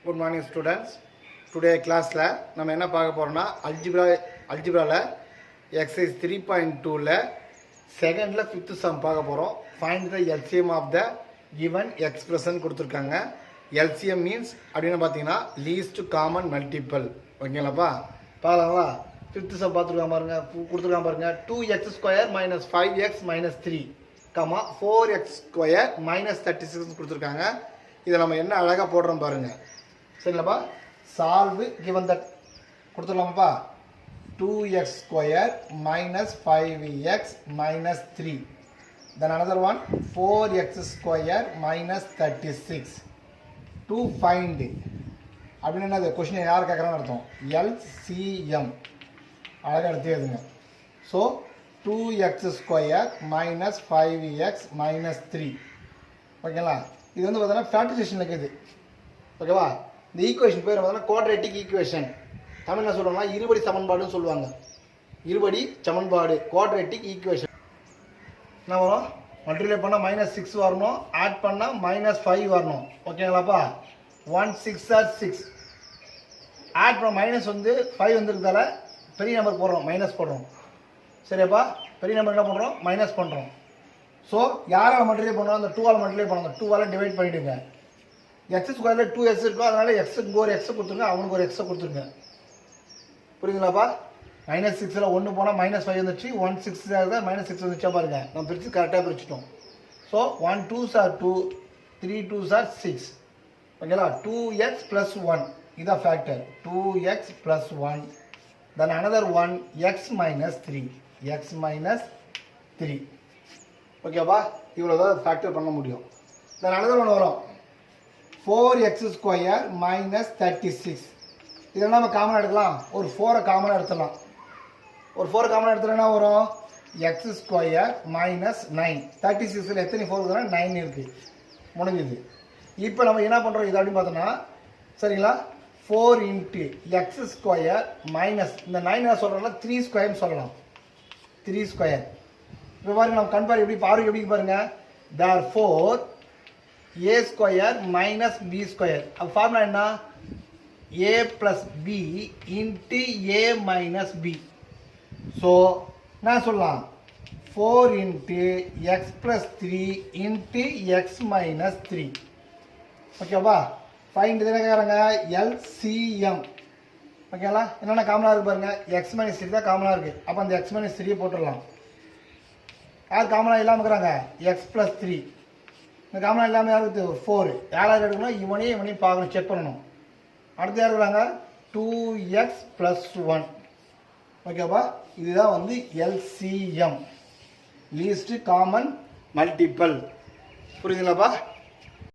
Good morning students. Today class la நம்ம என்ன பார்க்க போறோம்னா அல்ஜிப்ரால exercise 3.2 ல செகண்ட்ல 5th sum பார்க்க போறோம். Find the LCM of the given expression கொடுத்திருக்காங்க. LCM means அப்படினா பாத்தீங்கன்னா least common multiple. ஓகேங்களாப்பா? பார்க்கலாமா? 5th sum பார்த்துருக்காங்க பாருங்க. கொடுத்திருக்காங்க பாருங்க. 2x² - 5x - 3, 4x² - 36 கொடுத்திருக்காங்க. இத நம்ம என்ன அழகா போடுறோம் பாருங்க. சரிங்களா? solve given that கொடுத்துடலாமாப்பா. 2x² - 5x - 3, then another one 4x² - 36. to find அப்படின்னு என்னது क्वेश्चन யார் கேக்குறான்னு அர்த்தம் LCM அழகா எடுத்துங்க. so 2x² - 5x - 3, ஓகேங்களா? இது வந்து பார்த்தா ஃபேக்டரைசேஷன் இருக்குது. ஓகேவா? இந்த ஈக்குவேஷன் பேர் பார்த்தா குவாட்ரேட்டிக் ஈக்குவேஷன். தமிழ்ல சொல்றோம்னா இருபடி சமன்பாடுன்னு சொல்லுவாங்க. இருபடி சமன்பாடு குவாட்ரேட்டிக் ஈக்குவேஷன். என்ன வரும்? மல்டிப்ளை பண்ணா -6 வரணும், ஆட் பண்ணா -5 வரணும். ஓகேங்களாப்பா? 1 6 are 6. ஆட் பண்ண மைனஸ் வந்து 5 வந்திருக்கதால பெரிய நம்பர் போடுறோம், மைனஸ் போடுறோம். சரியாப்பா? பெரிய நம்பர் என்ன பண்றோம்? மைனஸ் பண்றோம். ஸோ யாரால மல்டிப்ளை பண்ணுறோம்? அந்த 2 ஆல் மல்டிப்ளை பண்ணுங்க. 2 ஆல் டிவைட் பண்ணிவிடுங்க. x² 2x இருக்கும், அதனால x-க்கு ஒரு x கொடுத்துருங்க, அவனுக்கு ஒரு x கொடுத்துருங்க. புரியுதுங்களாப்பா? -6ல் 1 போனால் -5 வந்துச்சு, 1 6 -6 வந்துச்சா பாருங்க. நம்ம பிரித்து கரெக்டாக பிரிச்சுட்டோம். So 1 2s are 2, 3 2s are 6. ஓகேங்களா? 2x + 1 இதான் factor. 2x + 1, then another one x - 3, x - 3. ஓகேவா? இவ்வளோ தான் ஃபேக்டர் பண்ண முடியும். தென் another one வரும் 4x² - 36. இதெல்லாம் நம்ம காமனாக எடுக்கலாம். ஒரு 4 காமனாக எடுத்துடலாம். ஒரு 4 காமனாக எடுத்துனா என்ன வரும்? x² - 9. 36ல் எத்தனை 4 இருக்குதுன்னா 9 இருக்குது. முடிஞ்சுது. இப்போ நம்ம என்ன பண்ணுறோம் இது அப்படின்னு பார்த்தோன்னா, சரிங்களா? 4 × x² - இந்த 9 என்ன சொல்கிறோம்னா 3² சொல்லலாம். 3². இப்போ பாருங்க, நம்ம கம்பேர் எப்படி பாருங்க, எப்படி பாருங்க. therefore a² - b². அப்போ ஃபார்முலா என்ன? a + b × a - b. So என்ன சொல்லலாம்? 4 × x + 3 × x - 3. ஓகேவா? ஃபைண்ட் என்ன கேட்குறாங்க? LCM. ஓகேங்களா? என்னென்ன காமனாக இருக்குது பாருங்க. x - 3 தான் காமனாக இருக்குது. அப்போ அந்த x - 3 போட்டுடலாம். யார் காமனாக இல்லாமல் இருக்கிறாங்க? x + 3. இந்த காமனாக இல்லாமல் யார் இருக்குது? 4. யாராவது எடுக்கணும்? இவனையும் பார்க்கணும், செக் பண்ணணும். அடுத்து யார் இருக்கிறாங்க? 2x + 1. ஓகேப்பா? இதுதான் வந்து LCM, லீஸ்ட் காமன் மல்டிபிள். புரியுதுங்களாப்பா?